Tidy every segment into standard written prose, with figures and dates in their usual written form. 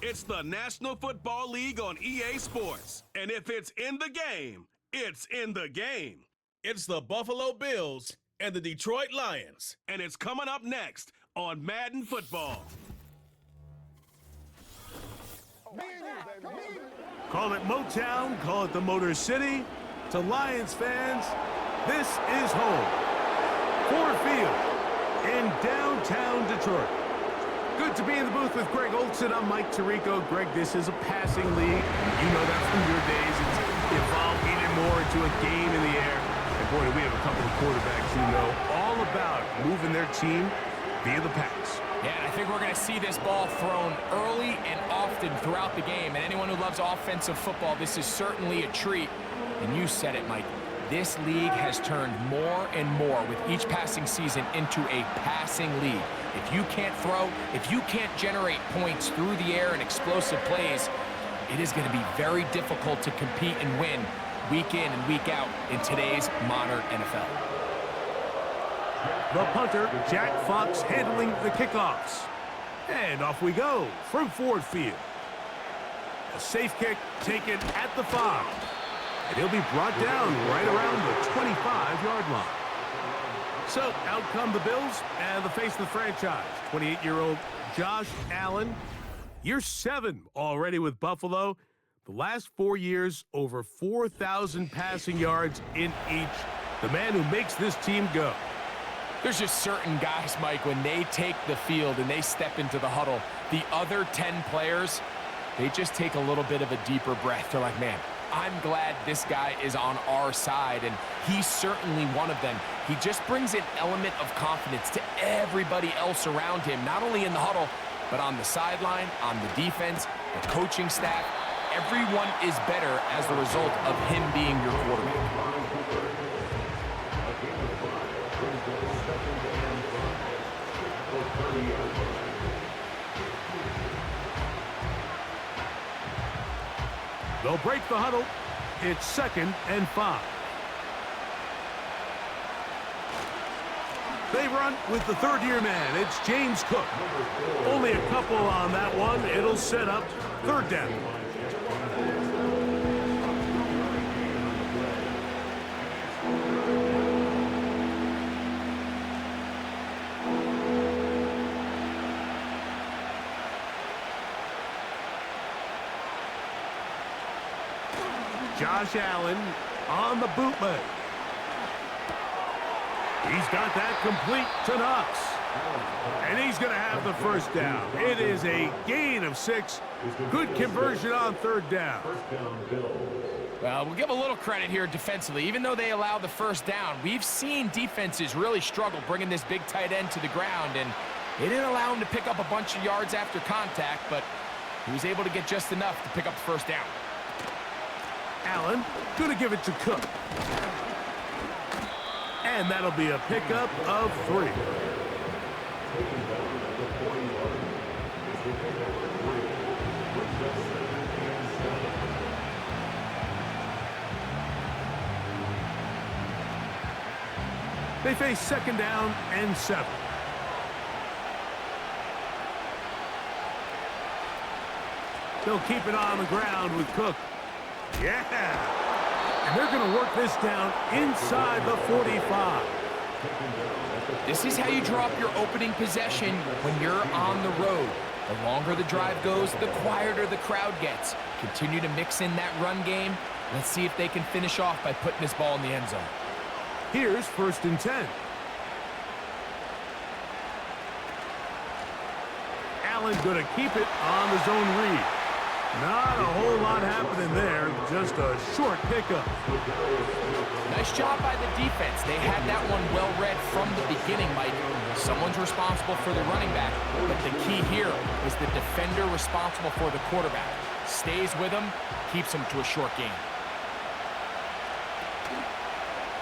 It's the National Football League on EA Sports. And if it's in the game, it's in the game. It's the Buffalo Bills and the Detroit Lions. And it's coming up next on Madden Football. Call it Motown, call it the Motor City. To Lions fans, this is home. Ford Field in downtown Detroit. Good to be in the booth with Greg Olson. I'm Mike Tirico. Greg, this is a passing league. You know that from your days. It's evolved even more into a game in the air. And boy, we have a couple of quarterbacks who know all about moving their team via the pass. Yeah, and I think we're going to see this ball thrown early and often throughout the game. And anyone who loves offensive football, this is certainly a treat. And you said it, Mike. This league has turned more and more with each passing season into a passing league. If you can't throw, if you can't generate points through the air and explosive plays, it is going to be very difficult to compete and win week in and week out in today's modern NFL. The punter, Jack Fox, handling the kickoffs. And off we go from Ford Field. A safe kick taken at the 5. And he'll be brought down right around the 25-yard line. So out come the Bills and the face of the franchise, 28-year-old Josh Allen. Year 7 already with Buffalo. The last 4 years, over 4,000 passing yards in each. The man who makes this team go. There's just certain guys, Mike, when they take the field and they step into the huddle, the other 10 players, they just take a little bit of a deeper breath. They're like, man, I'm glad this guy is on our side, and he's certainly one of them. He just brings an element of confidence to everybody else around him, not only in the huddle, but on the sideline, on the defense, the coaching staff. Everyone is better as the result of him being your quarterback. They'll break the huddle. It's 2nd and 5. They run with the third-year man. It's James Cook. Only a couple on that one. It'll set up 3rd down. Josh Allen on the bootleg. He's got that complete to Knox. And he's going to have the 1st down. It is a gain of 6. Good conversion on 3rd down. Well, we'll give a little credit here defensively. Even though they allow the 1st down, we've seen defenses really struggle bringing this big tight end to the ground. And they didn't allow him to pick up a bunch of yards after contact, but he was able to get just enough to pick up the 1st down. Allen going to give it to Cook. And that'll be a pickup of 3. They face 2nd down and 7. They'll keep it on the ground with Cook. Yeah! And they're going to work this down inside the 45. This is how you draw up your opening possession when you're on the road. The longer the drive goes, the quieter the crowd gets. Continue to mix in that run game. Let's see if they can finish off by putting this ball in the end zone. Here's 1st and 10. Allen going to keep it on the zone read. Not a whole lot happening there, just a short pickup. Nice job by the defense. They had that one well read from the beginning, Mike. Someone's responsible for the running back, but the key here is the defender responsible for the quarterback. Stays with him, keeps him to a short gain.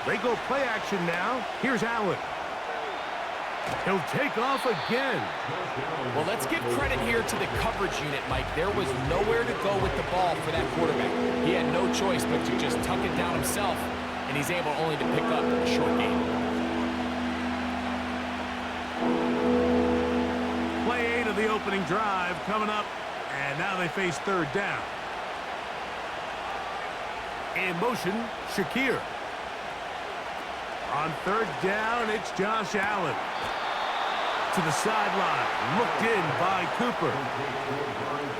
They go play action now. Here's Allen. He'll take off again. Well, let's give credit here to the coverage unit, Mike. There was nowhere to go with the ball for that quarterback. He had no choice but to just tuck it down himself, and he's able only to pick up a short gain. Play 8 of the opening drive coming up And now they face third down. In motion, Shakir. On third down, it's Josh Allen. To the sideline, looked in by Cooper.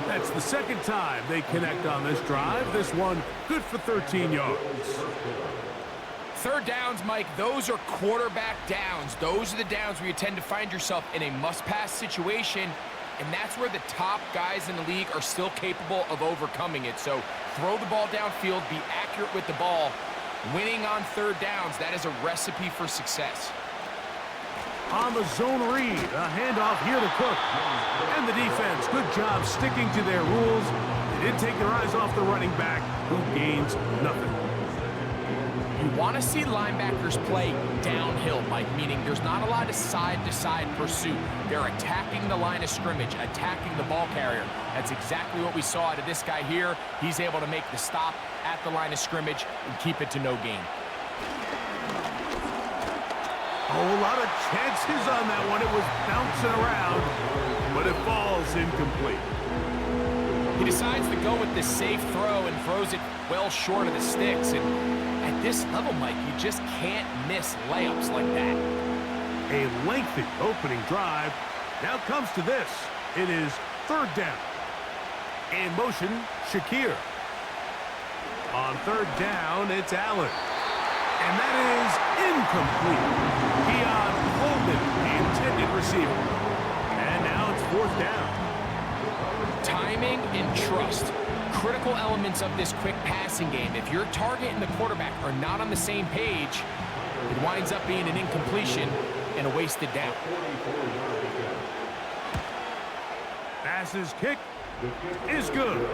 That's the second time they connect on this drive. This one good for 13 yards. Third downs, Mike, those are quarterback downs. Those are the downs where you tend to find yourself in a must-pass situation, and that's where the top guys in the league are still capable of overcoming it. So throw the ball downfield, be accurate with the ball. Winning on third downs, that is a recipe for success. On the zone read, a handoff here to Cook. And the defense, good job sticking to their rules. They didn't take their eyes off the running back, who gains nothing. You want to see linebackers play downhill, Mike, meaning there's not a lot of side-to-side pursuit. They're attacking the line of scrimmage, attacking the ball carrier. That's exactly what we saw out of this guy here. He's able to make the stop at the line of scrimmage and keep it to no gain. Oh, a lot of chances on that one. It was bouncing around, but it falls incomplete. He decides to go with the safe throw and throws it well short of the sticks. And at this level, Mike, you just can't miss layups like that. A lengthy opening drive. Now comes to this. It is third down. In motion, Shakir. On third down, it's Allen. And that is incomplete. Keon Coleman, the intended receiver. And now it's fourth down. Timing and trust, critical elements of this quick passing game. If your target and the quarterback are not on the same page, it winds up being an incompletion and a wasted down. Passes kick is good.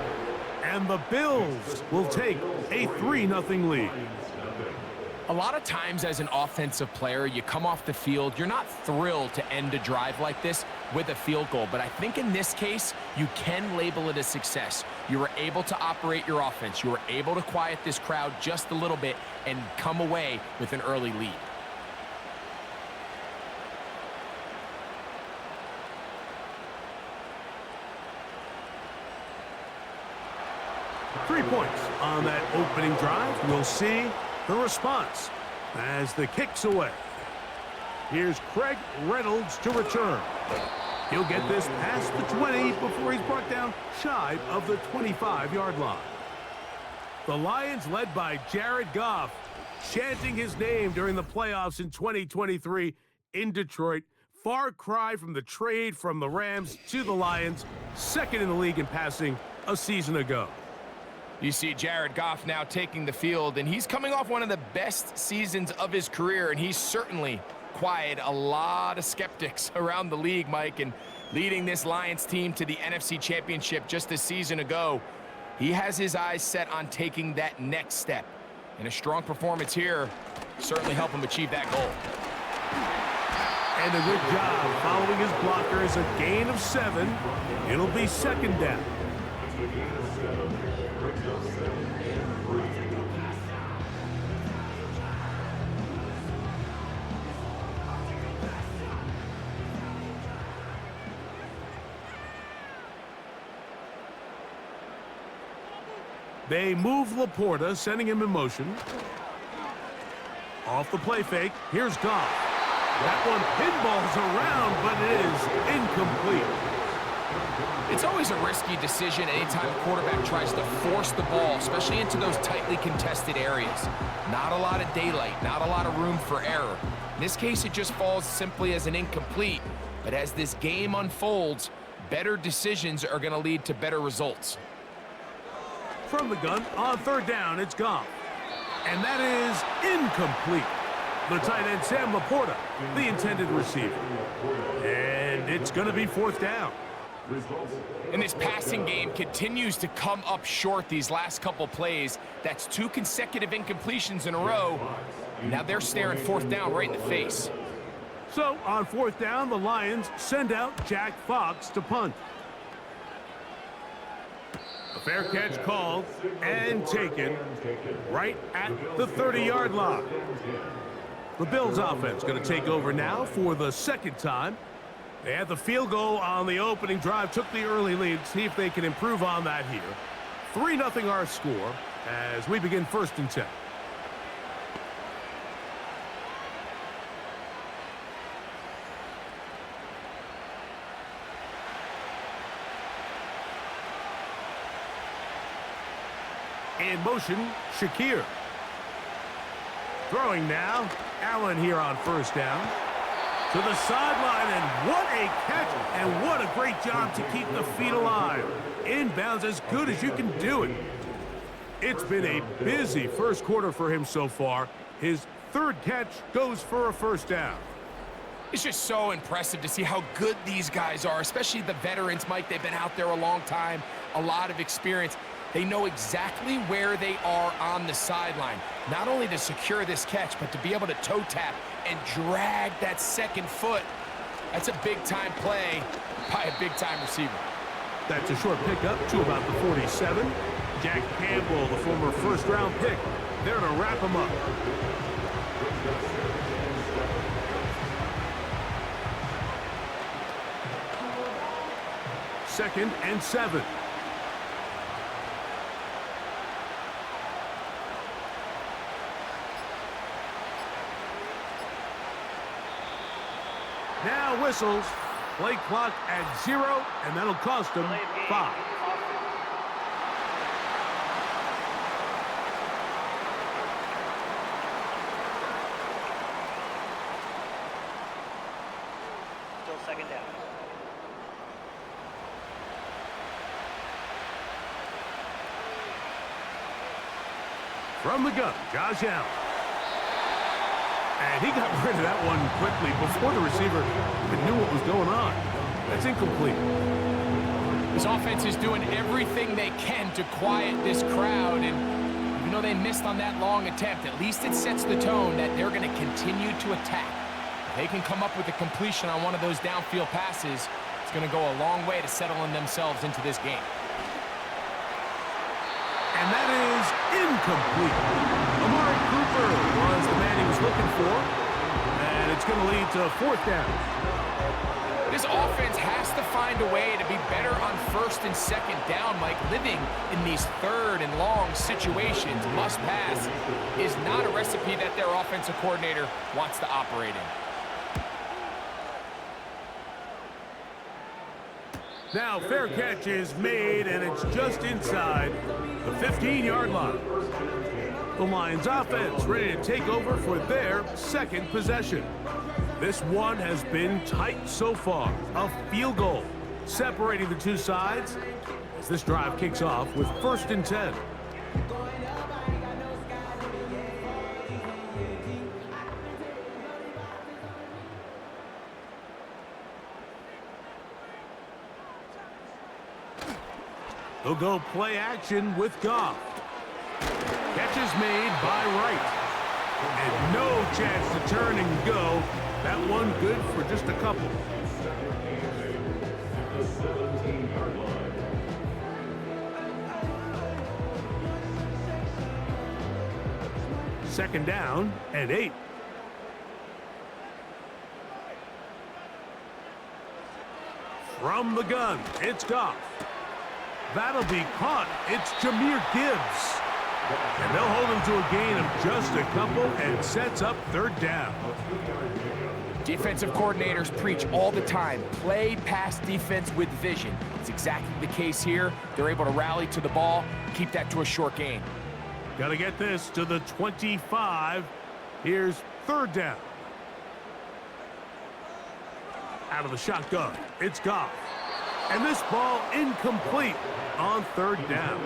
And the Bills will take a 3-0 lead. A lot of times as an offensive player, you come off the field, you're not thrilled to end a drive like this with a field goal. But I think in this case, you can label it a success. You were able to operate your offense. You were able to quiet this crowd just a little bit and come away with an early lead. Three points on that opening drive. We'll see the response as the kick's away. Here's Craig Reynolds to return. He'll get this past the 20 before he's brought down shy of the 25-yard line. The Lions, led by Jared Goff, chanting his name during the playoffs in 2023 in Detroit. Far cry from the trade from the Rams to the Lions, second in the league in passing a season ago. You see Jared Goff now taking the field, and he's coming off one of the best seasons of his career, and he's certainly quieted a lot of skeptics around the league, Mike, and leading this Lions team to the NFC Championship just a season ago. He has his eyes set on taking that next step, and a strong performance here certainly help him achieve that goal. And a good job following his blockers, a gain of 7. It'll be second down. They move Laporta, sending him in motion. Off the play fake, here's Goff. That one pinballs around, but it is incomplete. It's always a risky decision anytime a quarterback tries to force the ball, especially into those tightly contested areas. Not a lot of daylight, not a lot of room for error. In this case, it just falls simply as an incomplete. But as this game unfolds, better decisions are going to lead to better results. From the gun, on third down, it's Goff. And that is incomplete. The tight end, Sam Laporta, the intended receiver. And it's going to be fourth down. And this passing game continues to come up short these last couple plays. That's 2 consecutive incompletions in a row. Now they're staring fourth down right in the face. So on fourth down, the Lions send out Jack Fox to punt. A fair catch called and taken right at the 30-yard line. The Bills offense going to take over now for the second time. They had the field goal on the opening drive, took the early lead. See if they can improve on that here. 3-0 our score as we begin 1st and 10. In motion, Shakir. Throwing now. Allen here on 1st down. To the sideline, and what a catch, and what a great job to keep the feet alive. Inbounds as good as you can do it. It's been a busy first quarter for him so far. His 3rd catch goes for a 1st down. It's just so impressive to see how good these guys are, especially the veterans, Mike. They've been out there a long time, a lot of experience. They know exactly where they are on the sideline, not only to secure this catch, but to be able to toe tap and drag that 2nd foot. That's a big-time play by a big-time receiver. That's a short pickup to about the 47. Jack Campbell, the former 1st-round pick, there to wrap him up. Second and 7. Now whistles. Play clock at 0, and that'll cost him 5. Still 2nd down. From the gun, Josh Allen. And he got rid of that one quickly before the receiver even knew what was going on. That's incomplete. This offense is doing everything they can to quiet this crowd, and even though they missed on that long attempt, at least it sets the tone that they're going to continue to attack. If they can come up with a completion on one of those downfield passes, it's going to go a long way to settling themselves into this game. And that is incomplete. Amari Cooper was the man he was looking for, and it's going to lead to 4th down. This offense has to find a way to be better on 1st and 2nd down, Mike. Living in these 3rd and long situations, must pass, is not a recipe that their offensive coordinator wants to operate in. Now fair catch is made, and it's just inside the 15-yard line. The Lions offense ready to take over for their 2nd possession. This one has been tight so far. A field goal separating the two sides as this drive kicks off with 1st and 10. He'll go play action with Goff. Catch is made by Wright. And no chance to turn and go. That one good for just a couple. Second down and 8. From the gun, it's Goff. That'll be caught. It's Jahmyr Gibbs. And they'll hold him to a gain of just a couple and sets up 3rd down. Defensive coordinators preach all the time, play pass defense with vision. It's exactly the case here. They're able to rally to the ball, keep that to a short gain. Got to get this to the 25. Here's 3rd down. Out of the shotgun, it's Goff. And this ball incomplete on 3rd down.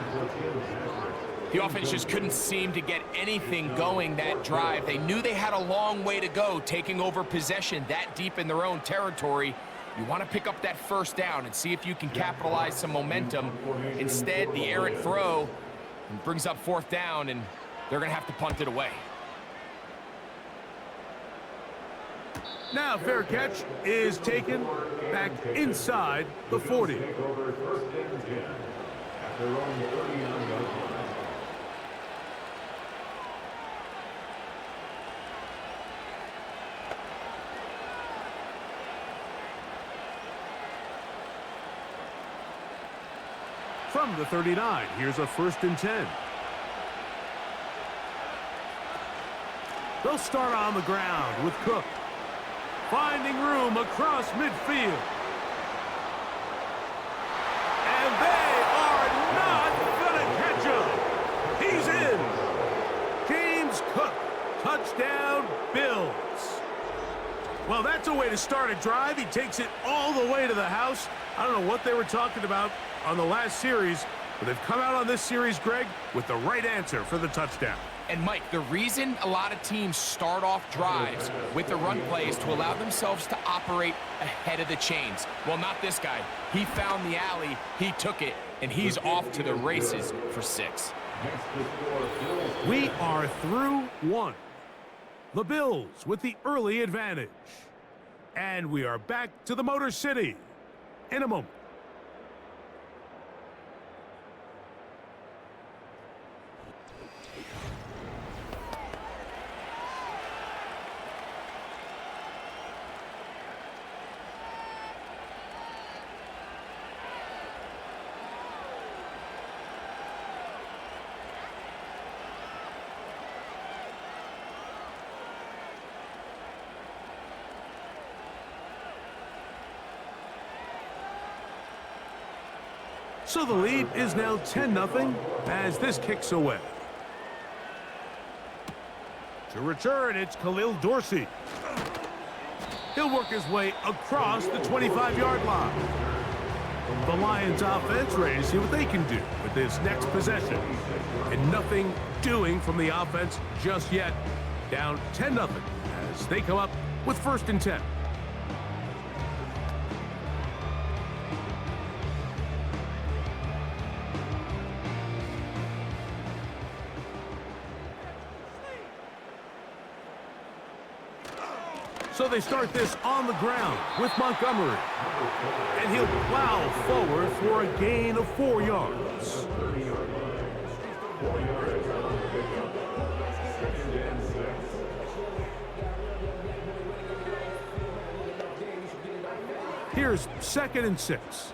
The offense just couldn't seem to get anything going that drive. They knew they had a long way to go, taking over possession that deep in their own territory. You want to pick up that 1st down and see if you can capitalize some momentum. Instead, the errant throw brings up 4th down, and they're going to have to punt it away. Now fair catch is taken back inside the 40. From the 39, here's a 1st and 10. They'll start on the ground with Cook. Finding room across midfield. And they are not going to catch him. He's in. James Cook, touchdown Bills. Well, that's a way to start a drive. He takes it all the way to the house. I don't know what they were talking about on the last series, but they've come out on this series, Greg, with the right answer for the touchdown. And, Mike, the reason a lot of teams start off drives with the run play is to allow themselves to operate ahead of the chains. Well, not this guy. He found the alley, he took it, and he's off to the races for 6. We are through 1. The Bills with the early advantage. And we are back to the Motor City in a moment. So the lead is now 10-0 as this kicks away. To return, it's Khalil Dorsey. He'll work his way across the 25-yard line. The Lions offense ready to see what they can do with this next possession. And nothing doing from the offense just yet. Down 10-0 as they come up with 1st and 10. So they start this on the ground with Montgomery. And he'll plow forward for a gain of 4 yards. Here's 2nd and 6.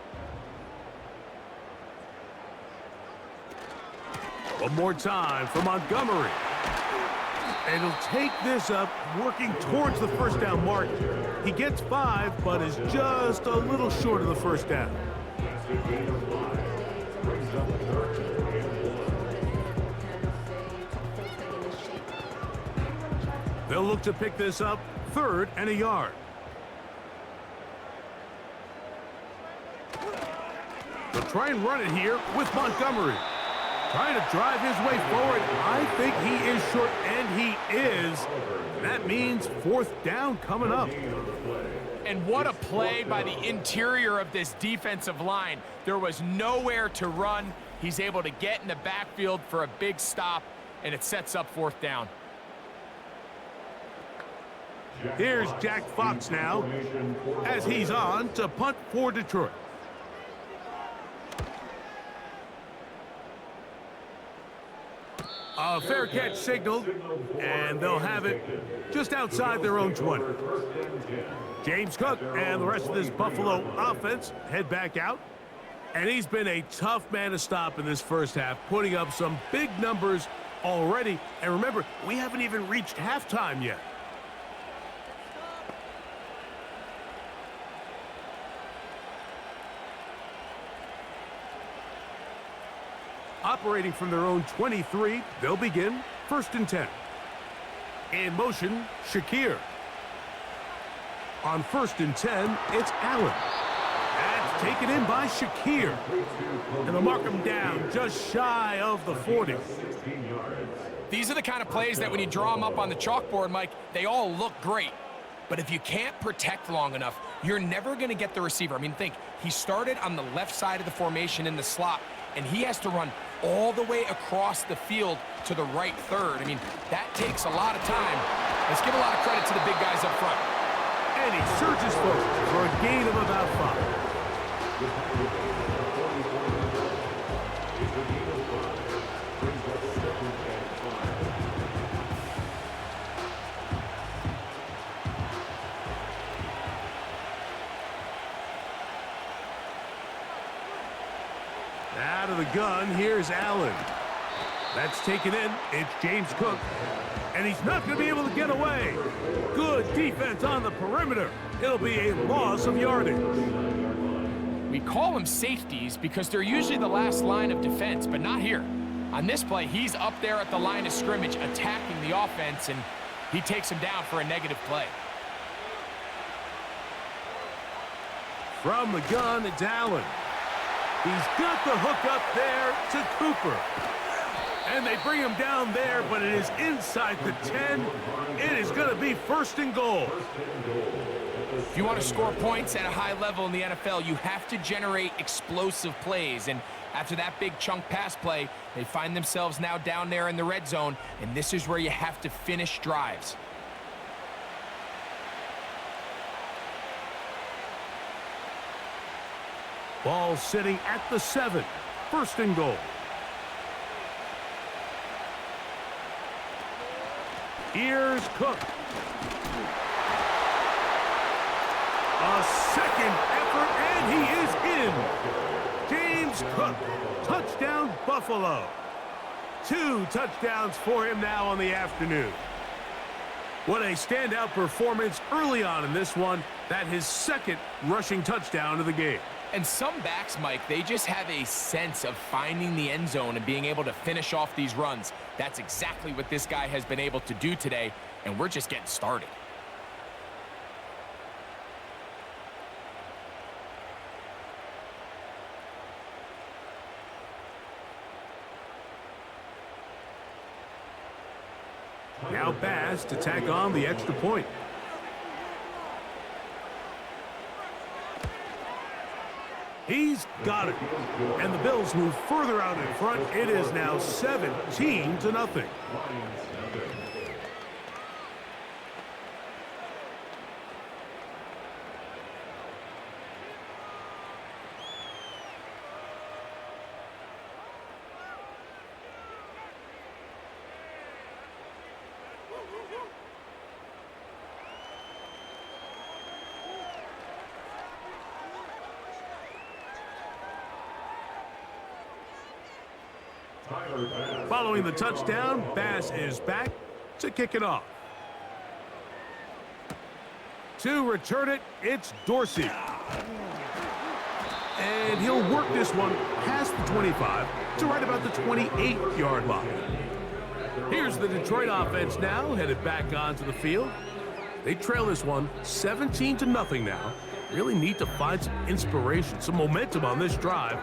One more time for Montgomery. And he'll take this up, working towards the 1st down mark. He gets 5, but is just a little short of the 1st down. They'll look to pick this up, 3rd and a yard. They'll try and run it here with Montgomery. Trying to drive his way forward. I think he is short, and he is. That means 4th down coming up. And what a play by the interior of this defensive line. There was nowhere to run. He's able to get in the backfield for a big stop, and it sets up 4th down. Here's Jack Fox now as he's on to punt for Detroit. A fair catch signaled, and they'll have it just outside their own 20. James Cook and the rest of this Buffalo offense head back out. And he's been a tough man to stop in this first half, putting up some big numbers already. And remember, we haven't even reached halftime yet. Operating from their own 23, they'll begin 1st and 10. In motion, Shakir. On 1st and 10, it's Allen. That's taken in by Shakir. And they'll mark him down just shy of the 40. These are the kind of plays that when you draw them up on the chalkboard, Mike, they all look great. But if you can't protect long enough, you're never going to get the receiver. I mean, think, he started on the left side of the formation in the slot, and he has to run all the way across the field to the right 3rd. I mean, that takes a lot of time. Let's give a lot of credit to the big guys up front. And he surges forward for a gain of about 5. Out of the gun, here's Allen. That's taken in. It's James Cook. And he's not going to be able to get away. Good defense on the perimeter. It'll be a loss of yardage. We call them safeties because they're usually the last line of defense, but not here. On this play, he's up there at the line of scrimmage attacking the offense, and he takes him down for a negative play. From the gun, it's Allen. He's got the hook up there to Cooper. And they bring him down there, but it is inside the 10. It is going to be 1st and goal. If you want to score points at a high level in the NFL, you have to generate explosive plays. And after that big chunk pass play, they find themselves now down there in the red zone, and this is where you have to finish drives. Ball sitting at the 7. 1st and goal. Here's Cook. A second effort, and he is in. James Cook, touchdown Buffalo. 2 touchdowns for him now on the afternoon. What a standout performance early on in this one. That his 2nd rushing touchdown of the game. And some backs, Mike, they just have a sense of finding the end zone and being able to finish off these runs. That's exactly what this guy has been able to do today, and we're just getting started. Now Bass to tack on the extra point. He's got it. And the Bills move further out in front. It is now 17-0. Following the touchdown, Bass is back to kick it off. To return it, it's Dorsey. And he'll work this one past the 25 to right about the 28-yard line. Here's the Detroit offense now, headed back onto the field. They trail this one 17-0 now. Really need to find some inspiration, some momentum on this drive,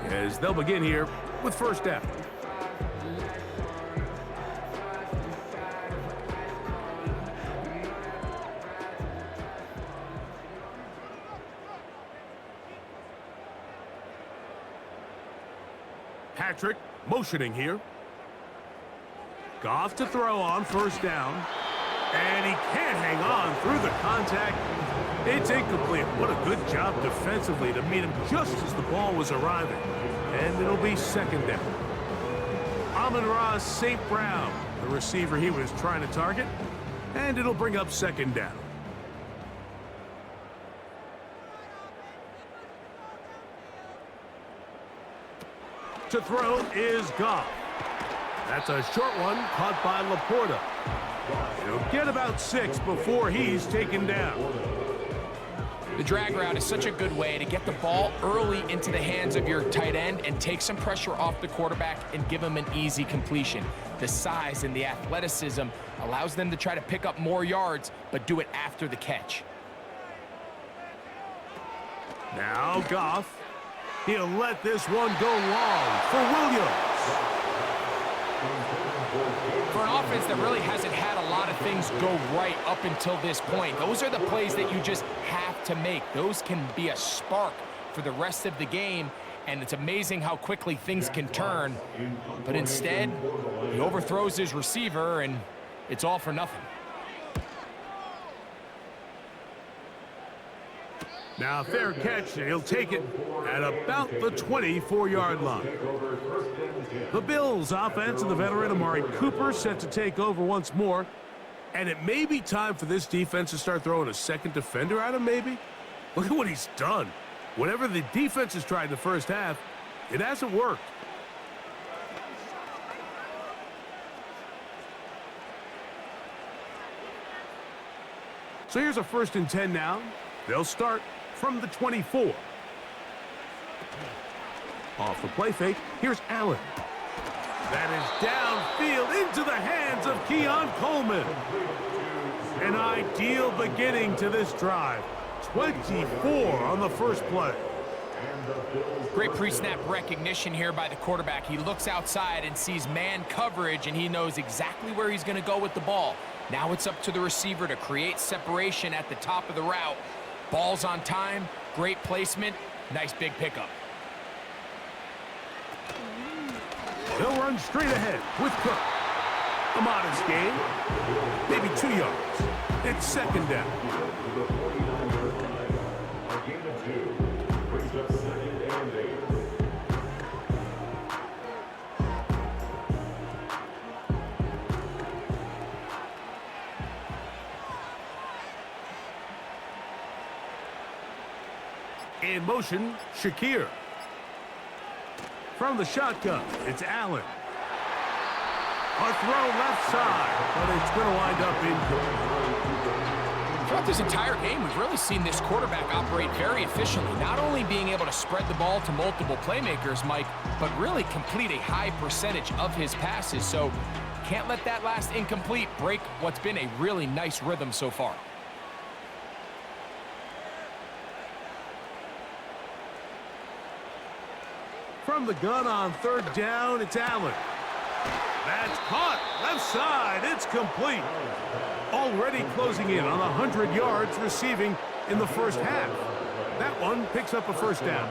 as they'll begin here with 1st down. Patrick motioning here. Goff to throw on 1st down. And he can't hang on through the contact. It's incomplete. What a good job defensively to meet him just as the ball was arriving. And it'll be 2nd down. Amon-Ra St. Brown, the receiver he was trying to target. And it'll bring up 2nd down. To throw is Goff. That's a short one caught by Laporta. He'll get about 6 before he's taken down. The drag route is such a good way to get the ball early into the hands of your tight end and take some pressure off the quarterback and give him an easy completion. The size and the athleticism allows them to try to pick up more yards, but do it after the catch. Now Goff. He'll let this one go long for Williams. For an offense that really hasn't had a lot of things go right up until this point, those are the plays that you just have to make. Those can be a spark for the rest of the game, and it's amazing how quickly things can turn. But instead, he overthrows his receiver, and it's all for nothing. Now, fair catch, and he'll take it at about the 24-yard line. The Bills' offense and the veteran Amari Cooper set to take over once more. And it may be time for this defense to start throwing a 2nd defender at him, maybe? Look at what he's done. Whatever the defense has tried in the 1st half, It hasn't worked. So here's a 1st and 10 now. They'll start from the 24. Off the play fake, here's Allen. That is downfield into the hands of Keon Coleman. An ideal beginning to this drive. 24 on the first play. Great pre-snap recognition here by the quarterback. He looks outside and sees man coverage, and he knows exactly where he's going to go with the ball. Now it's up to the receiver to create separation at the top of the route. Ball's on time, great placement, nice big pickup. They'll run straight ahead with Cook. A modest gain, maybe 2 yards. It's 2nd down. In motion, Shakir. From the shotgun, it's Allen. A throw left side, but it's going to wind up incomplete. Throughout this entire game, we've really seen this quarterback operate very efficiently, not only being able to spread the ball to multiple playmakers, Mike, but really complete a high percentage of his passes. So can't let that last incomplete break what's been a really nice rhythm so far. From the gun on 3rd down, it's Allen. That's caught. Left side. It's complete. Already closing in on 100 yards receiving in the first half. That one picks up a 1st down.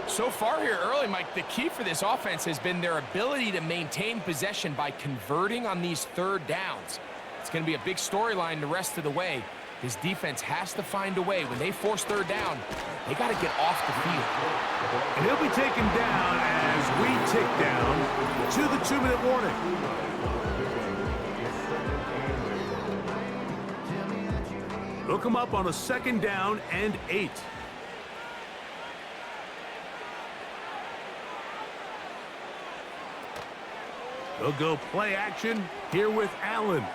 So far here early, Mike, the key for this offense has been their ability to maintain possession by converting on these 3rd downs. It's going to be a big storyline the rest of the way. This defense has to find a way. When they force 3rd down, they got to get off the field. And he'll be taken down as we tick down to the 2-minute warning. They'll come up on a 2nd down and 8. They'll go play action here with Allen.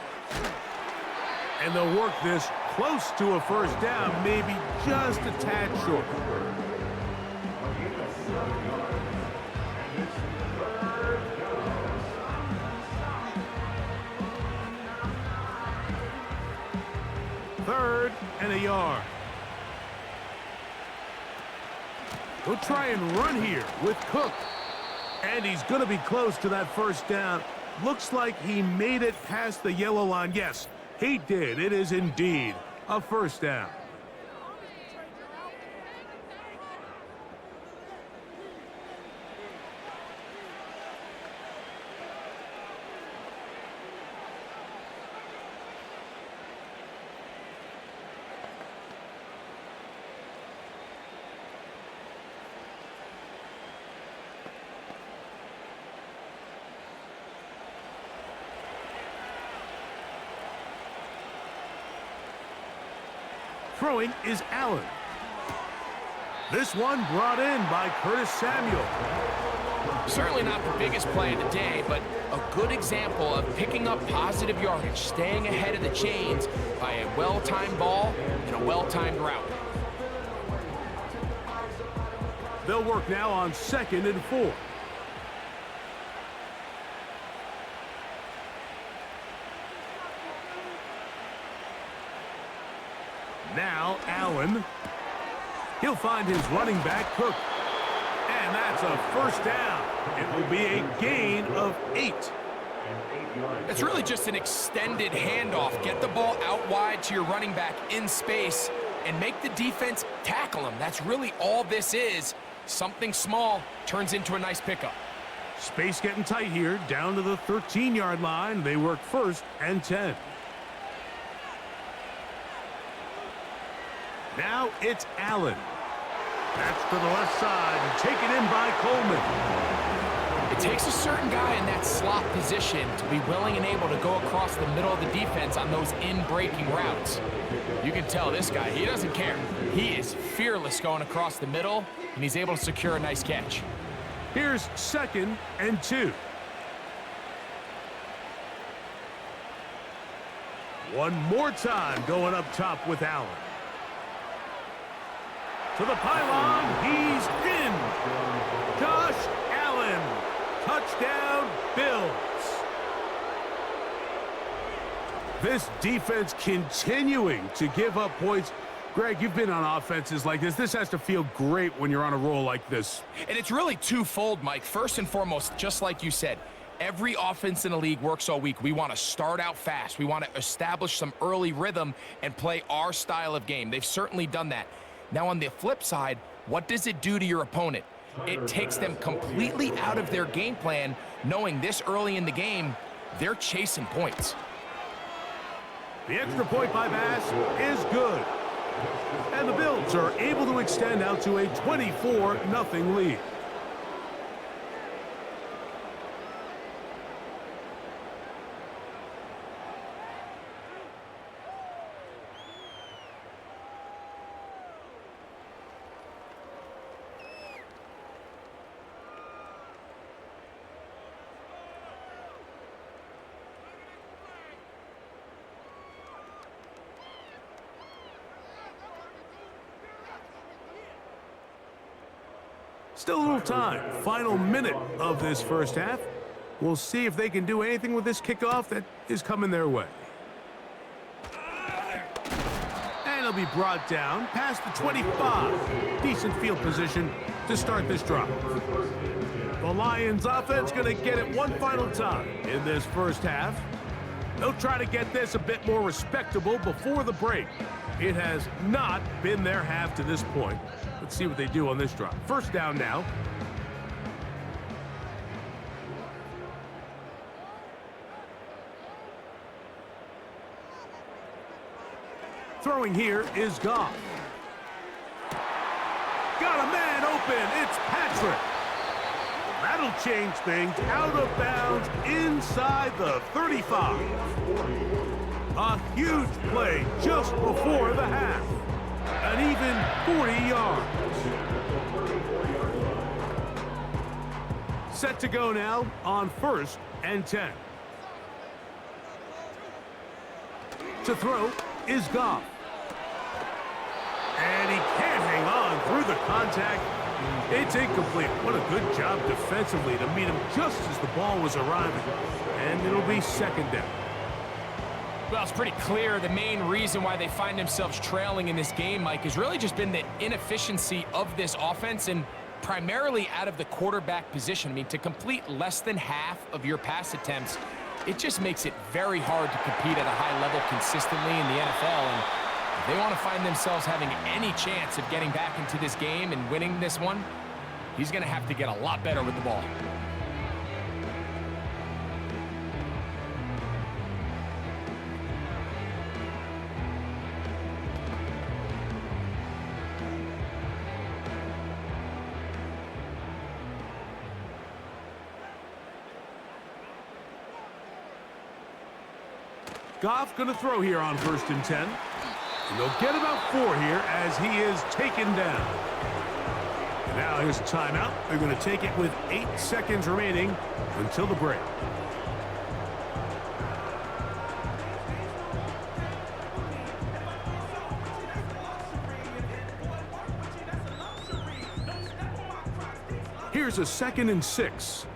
And they'll work this close to a 1st down, maybe just a tad short. Third and a yard. We'll try and run here with Cook. And he's going to be close to that 1st down. Looks like he made it past the yellow line. Yes, he did. It is indeed a 1st down. Throwing is Allen. This one brought in by Curtis Samuel. Certainly not the biggest play of the day, but a good example of picking up positive yardage, staying ahead of the chains by a well-timed ball and a well-timed route. They'll work now on 2nd and 4. Now Allen. He'll find his running back, Cook. And that's a 1st down. It will be a gain of 8. It's really just an extended handoff. Get the ball out wide to your running back in space and make the defense tackle him. That's really all this is. Something small turns into a nice pickup. Space getting tight here, down to the 13-yard line. They work 1st and 10. Now it's Allen. That's to the left side and taken in by Coleman. It takes a certain guy in that slot position to be willing and able to go across the middle of the defense on those in-breaking routes. You can tell this guy, he doesn't care. He is fearless going across the middle, and he's able to secure a nice catch. Here's 2nd and 2. One more time going up top with Allen. To the pylon, he's in. Josh Allen, touchdown Bills. This defense continuing to give up points. Greg, you've been on offenses like this. This has to feel great when you're on a roll like this. And it's really twofold, Mike. First and foremost, just like you said, every offense in the league works all week. We want to start out fast. We want to establish some early rhythm and play our style of game. They've certainly done that. Now, on the flip side, what does it do to your opponent? It takes them completely out of their game plan, knowing this early in the game, they're chasing points. The extra point by Bass is good. And the Bills are able to extend out to a 24-0 lead. Still a little time. Final minute of this first half. We'll see if they can do anything with this kickoff that is coming their way. And it'll be brought down past the 25. Decent field position to start this drive. The Lions offense going to get it one final time in this first half. They'll try to get this a bit more respectable before the break. It has not been their half to this point. Let's see what they do on this drive. First down now. Throwing here is Goff. Got a man open. It's Patrick. That'll change things. Out of bounds inside the 35. A huge play just before the half. An even 40 yards. Set to go now on 1st and 10. To throw is Goff. And he can't hang on through the contact. It's incomplete. What a good job defensively to meet him just as the ball was arriving. And it'll be 2nd down. Well, it's pretty clear the main reason why they find themselves trailing in this game, Mike, has really just been the inefficiency of this offense and primarily out of the quarterback position. I mean, to complete less than half of your pass attempts, it just makes it very hard to compete at a high level consistently in the NFL. And if they want to find themselves having any chance of getting back into this game and winning this one, he's going to have to get a lot better with the ball. Goff going to throw here on 1st and 10. And they'll get about 4 here as he is taken down. And now here's a timeout. They're going to take it with 8 seconds remaining until the break. Here's a 2nd and 6.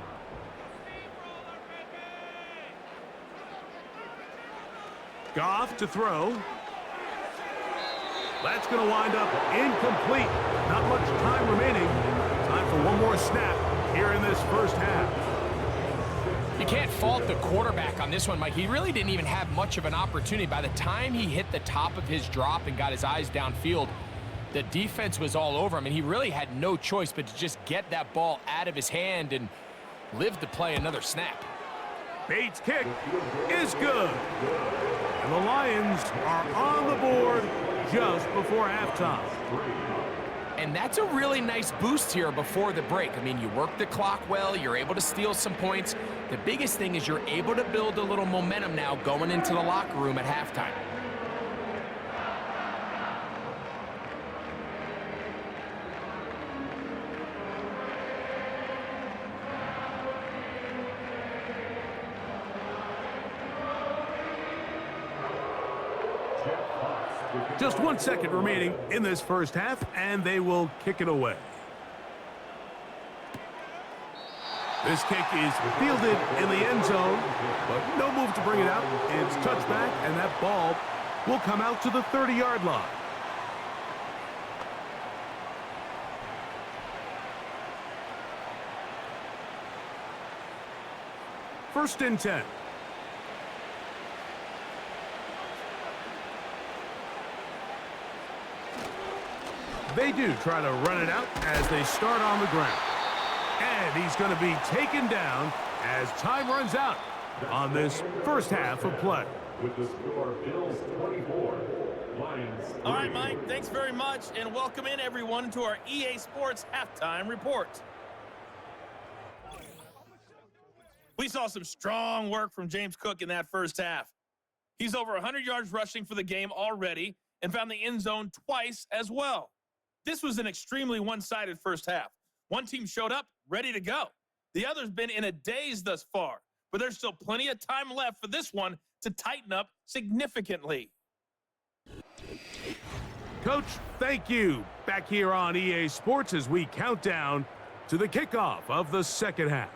Goff to throw. That's going to wind up incomplete. Not much time remaining. Time for one more snap here in this first half. You can't fault the quarterback on this one, Mike. He really didn't even have much of an opportunity. By the time he hit the top of his drop and got his eyes downfield, the defense was all over him, and he really had no choice but to just get that ball out of his hand and live to play another snap. Bates' kick is good. And the Lions are on the board just before halftime. And that's a really nice boost here before the break. I mean, you work the clock well, you're able to steal some points. The biggest thing is you're able to build a little momentum now going into the locker room at halftime. Just 1 second remaining in this first half, and they will kick it away. This kick is fielded in the end zone, but no move to bring it out. It's touchback, and that ball will come out to the 30-yard line. First and 10. They do try to run it out as they start on the ground. And he's going to be taken down as time runs out on this first half of play. With the score, Bills 24, Lions 3. All right, Mike, thanks very much, and welcome in everyone to our EA Sports Halftime Report. We saw some strong work from James Cook in that first half. He's over 100 yards rushing for the game already and found the end zone twice as well. This was an extremely one-sided first half. One team showed up ready to go. The other's been in a daze thus far, but there's still plenty of time left for this one to tighten up significantly. Coach, thank you. Back here on EA Sports as we count down to the kickoff of the second half.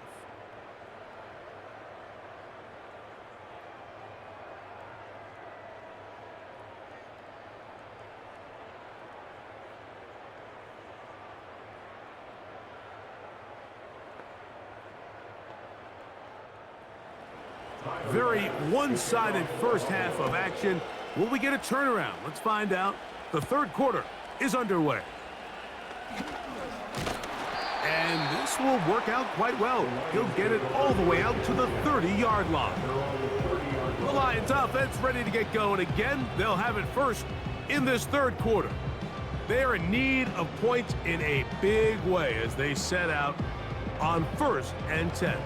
Very one-sided first half of action. Will we get a turnaround? Let's find out. The third quarter is underway. And this will work out quite well. He'll get it all the way out to the 30-yard line. The Lions offense ready to get going again. They'll have it first in this third quarter. They're in need of points in a big way as they set out on 1st and 10.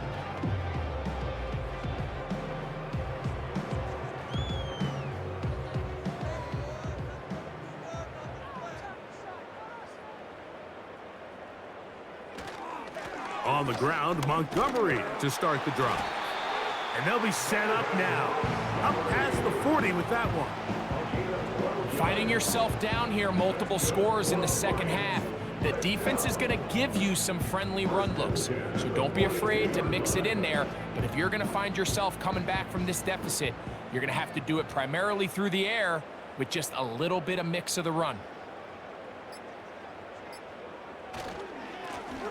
On the ground, Montgomery to start the drive. And they'll be set up now. Up past the 40 with that one. Finding yourself down here, multiple scores in the second half. The defense is going to give you some friendly run looks, so don't be afraid to mix it in there. But if you're going to find yourself coming back from this deficit, you're going to have to do it primarily through the air with just a little bit of mix of the run.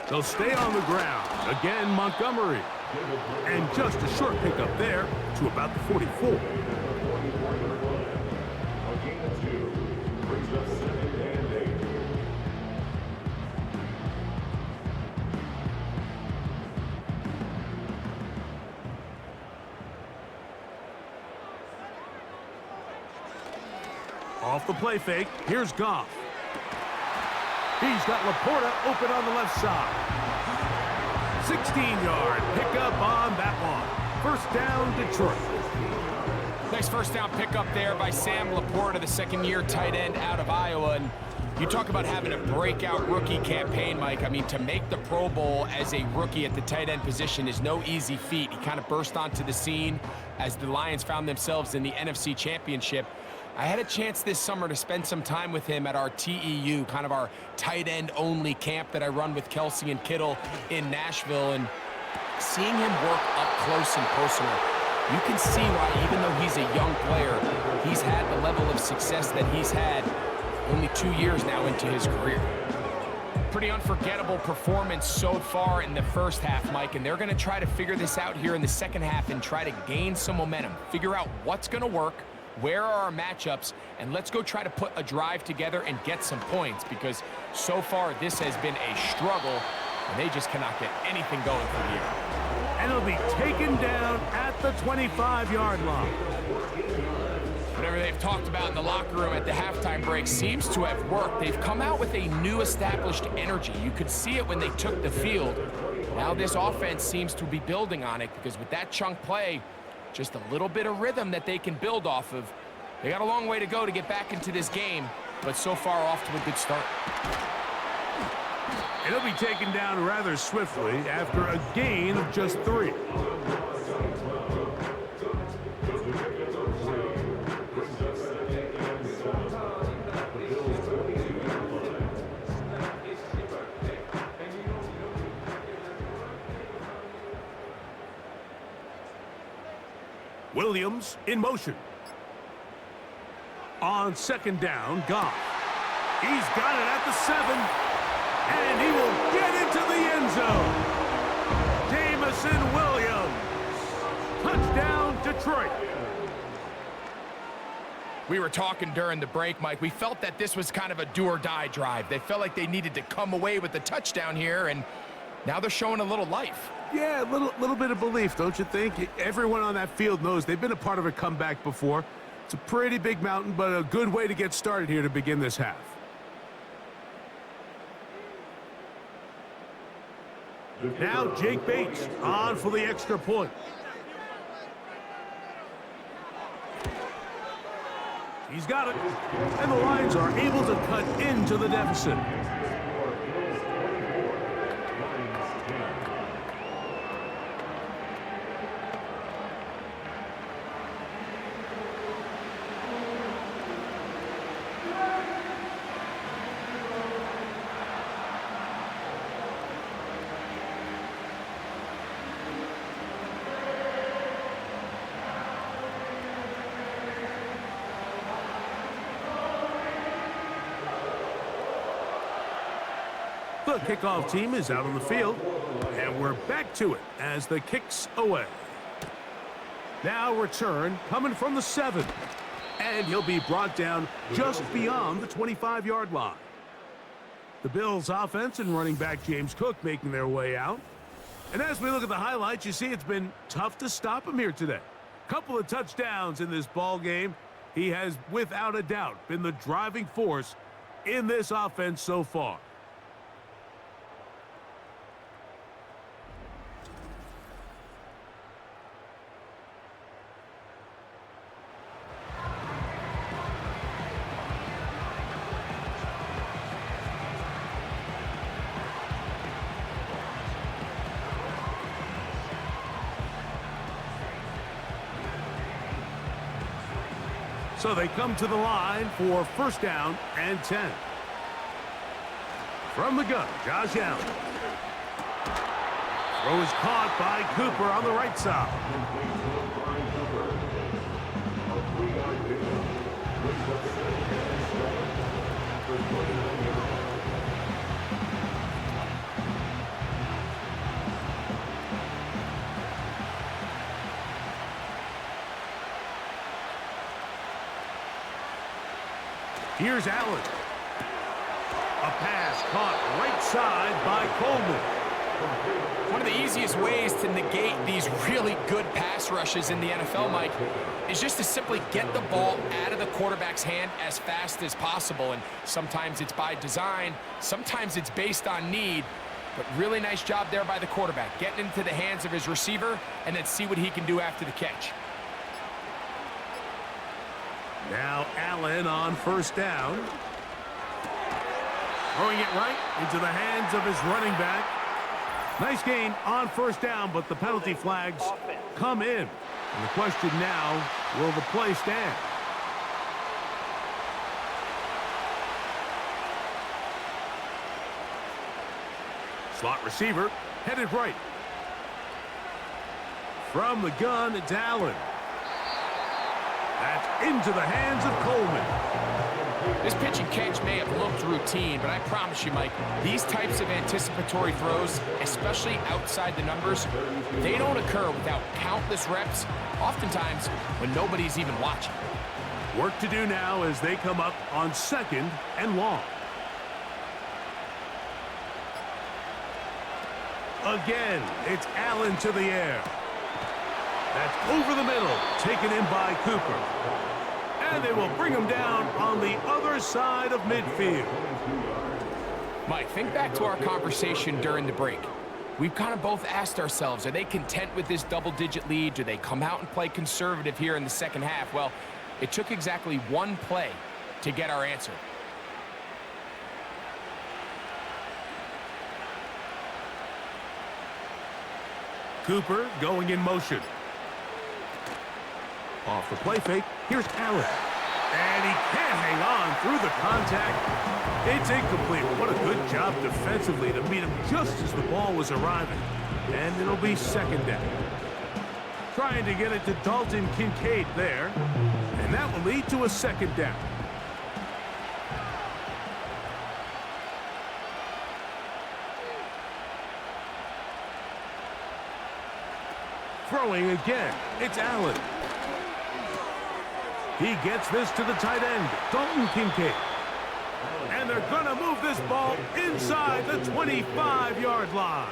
They'll stay on the ground. Again, Montgomery. And just a short pickup there to about the 44. A gain of 2 brings up 2nd and 8. Off the play fake, here's Goff. He's got Laporta open on the left side. 16-yard pickup on that one. First down, Detroit. Nice first down pickup there by Sam Laporta, the second-year tight end out of Iowa. And you talk about having a breakout rookie campaign, Mike. I mean, to make the Pro Bowl as a rookie at the tight end position is no easy feat. He kind of burst onto the scene as the Lions found themselves in the NFC Championship. I had a chance this summer to spend some time with him at our TEU, kind of our tight end only camp that I run with Kelsey and Kittle in Nashville, and seeing him work up close and personal, you can see why, even though he's a young player, he's had the level of success that he's had only 2 years now into his career. Pretty unforgettable performance so far in the first half, Mike, and they're going to try to figure this out here in the second half and try to gain some momentum, figure out what's going to work, where are our matchups, and let's go try to put a drive together and get some points, because so far this has been a struggle, and they just cannot get anything going for the year. And it'll be taken down at the 25-yard line. Whatever they've talked about in the locker room at the halftime break seems to have worked. They've come out with a new established energy. You could see it when they took the field. Now this offense seems to be building on it, because with that chunk play, just a little bit of rhythm that they can build off of. They got a long way to go to get back into this game, but so far off to a good start. And he'll be taken down rather swiftly after a gain of just 3. Williams in motion. On second down, Goff. He's got it at the 7. And he will get into the end zone. Jamison Williams. Touchdown, Detroit. We were talking during the break, Mike. We felt that this was kind of a do-or-die drive. They felt like they needed to come away with the touchdown here, and now they're showing a little life. Yeah, a little bit of belief, don't you think? Everyone on that field knows they've been a part of a comeback before. It's a pretty big mountain, but a good way to get started here to begin this half. Now Jake Bates on for the extra point. He's got it. And the Lions are able to cut into the deficit. The kickoff team is out on the field, and we're back to it as the kick's away. Now return coming from the 7, and he'll be brought down just beyond the 25-yard line. The Bills' offense and running back James Cook making their way out. And as we look at the highlights, you see it's been tough to stop him here today. Couple of touchdowns in this ball game. He has, without a doubt, been the driving force in this offense so far. So they come to the line for first down and 10. From the gun, Josh Allen. Throw is caught by Cooper on the right side. Here's Allen. A pass caught right side by Coleman. One of the easiest ways to negate these really good pass rushes in the NFL, Mike, is just to simply get the ball out of the quarterback's hand as fast as possible. And sometimes it's by design, sometimes it's based on need. But really nice job there by the quarterback, getting into the hands of his receiver and then see what he can do after the catch. Now Allen on first down. Throwing it right into the hands of his running back. Nice gain on first down, but the penalty flags come in. And the question now, will the play stand? Slot receiver headed right. From the gun, it's Allen. That's into the hands of Coleman. This pitch and catch may have looked routine, but I promise you, Mike, these types of anticipatory throws, especially outside the numbers, they don't occur without countless reps, oftentimes when nobody's even watching. Work to do now as they come up on second and long. Again, it's Allen to the air. That's over the middle, taken in by Cooper. And they will bring him down on the other side of midfield. Mike, think back to our conversation during the break. We've kind of both asked ourselves, are they content with this double-digit lead? Do they come out and play conservative here in the second half? Well, it took exactly one play to get our answer. Cooper going in motion. Off the play fake, here's Allen. And he can't hang on through the contact. It's incomplete. What a good job defensively to meet him just as the ball was arriving. And it'll be second down. Trying to get it to Dalton Kincaid there. And that will lead to a second down. Throwing again, it's Allen. He gets this to the tight end, Dalton Kincaid. And they're going to move this ball inside the 25-yard line.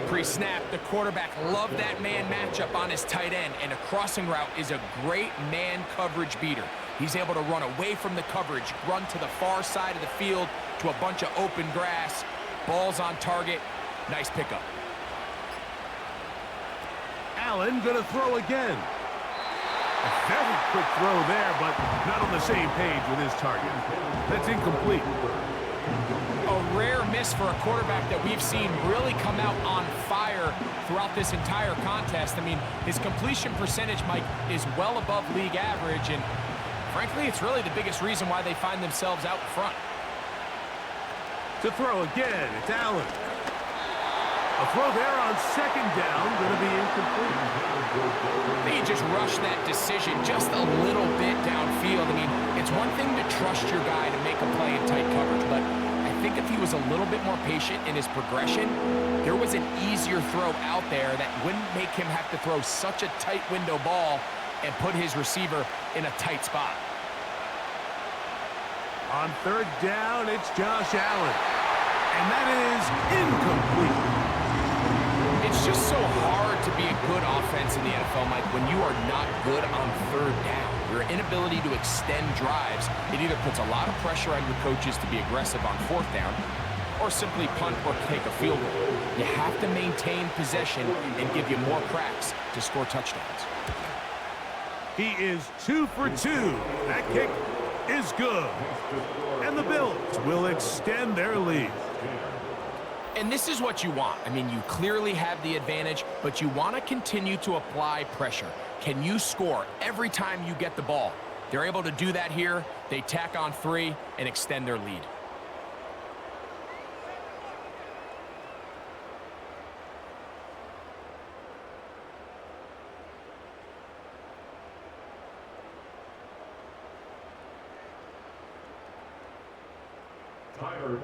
Pre-snap, the quarterback loved that man matchup on his tight end, and a crossing route is a great man coverage beater. He's able to run away from the coverage, run to the far side of the field to a bunch of open grass. Ball's on target. Nice pickup. Allen going to throw again. A very quick throw there, but not on the same page with his target. That's incomplete. A rare miss for a quarterback that we've seen really come out on fire throughout this entire contest. I mean, his completion percentage, Mike, is well above league average, and frankly, it's really the biggest reason why they find themselves out front. To throw again, it's Allen. A throw there on second down, going to be incomplete. They just rushed that decision just a little bit downfield. I mean, it's one thing to trust your guy to make a play in tight coverage, but I think if he was a little bit more patient in his progression, there was an easier throw out there that wouldn't make him have to throw such a tight window ball and put his receiver in a tight spot. On third down, it's Josh Allen. And that is incomplete. It's just so hard to be a good offense in the NFL, Mike, when you are not good on third down. Your inability to extend drives, it either puts a lot of pressure on your coaches to be aggressive on fourth down or simply punt or take a field goal. You have to maintain possession and give you more cracks to score touchdowns. He is 2 for 2. That kick is good. And the Bills will extend their lead. And this is what you want. I mean, you clearly have the advantage, but you want to continue to apply pressure. Can you score every time you get the ball? They're able to do that here. They tack on 3 and extend their lead.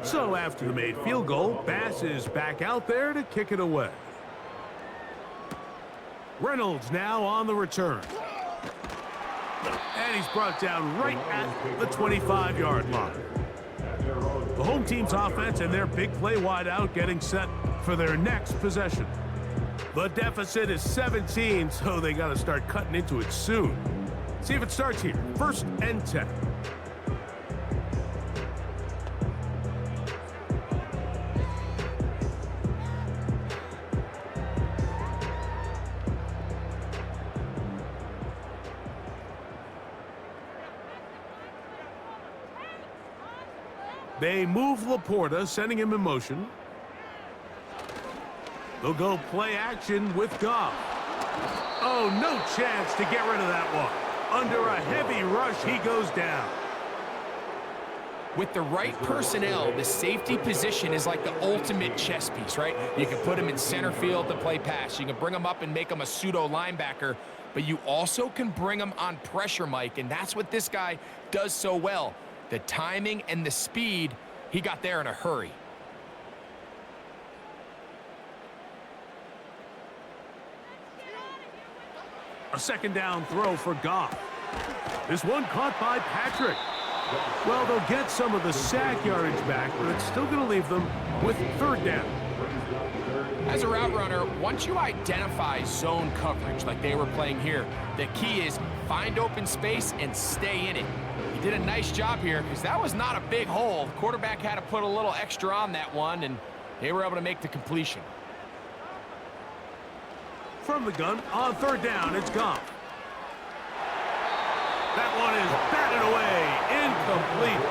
So after the made field goal, Bass is back out there to kick it away. Reynolds now on the return. And he's brought down right at the 25-yard line. The home team's offense and their big play wideout getting set for their next possession. The deficit is 17, so they got to start cutting into it soon. See if it starts here. 1st and 10. They move Laporta, sending him in motion. They'll go play action with Goff. Oh, no chance to get rid of that one. Under a heavy rush, he goes down. With the right personnel, the safety position is like the ultimate chess piece, right? You can put him in center field to play pass. You can bring him up and make him a pseudo linebacker, but you also can bring him on pressure, Mike, and that's what this guy does so well. The timing and the speed, he got there in a hurry. A second down throw for Goff. This one caught by Patrick. Well, they'll get some of the sack yardage back, but it's still going to leave them with 3rd down. As a route runner, once you identify zone coverage like they were playing here, the key is find open space and stay in it. He did a nice job here because that was not a big hole. The quarterback had to put a little extra on that one, and they were able to make the completion. From the gun, on 3rd down, it's Goff. That one is batted away, incomplete.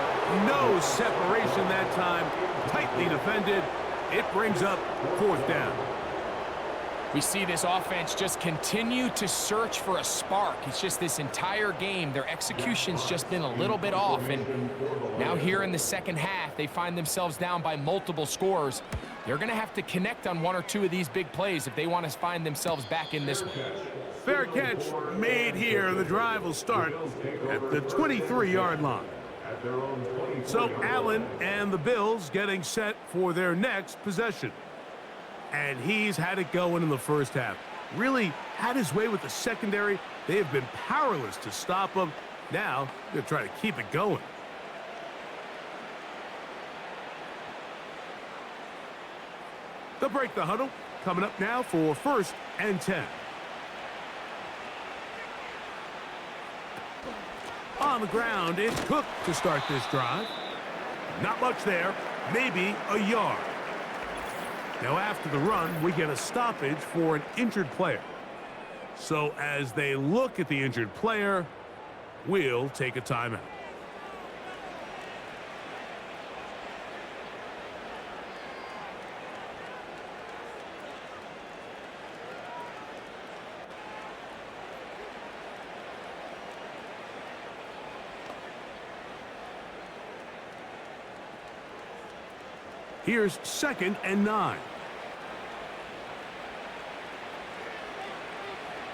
No separation that time, tightly defended. It brings up 4th down. We see this offense just continue to search for a spark. It's just this entire game, their execution's just been a little bit off. And now here in the second half, they find themselves down by multiple scores. They're going to have to connect on one or two of these big plays if they want to find themselves back in this one. Fair catch made here. The drive will start at the 23-yard line. So Allen and the Bills getting set for their next possession. And he's had it going in the first half. Really had his way with the secondary. They have been powerless to stop him. Now they're trying to keep it going. They'll break the huddle. Coming up now for 1st and 10. On the ground, it's Cook to start this drive. Not much there, maybe a yard. Now after the run, we get a stoppage for an injured player. So as they look at the injured player, we'll take a timeout. Here's 2nd and 9.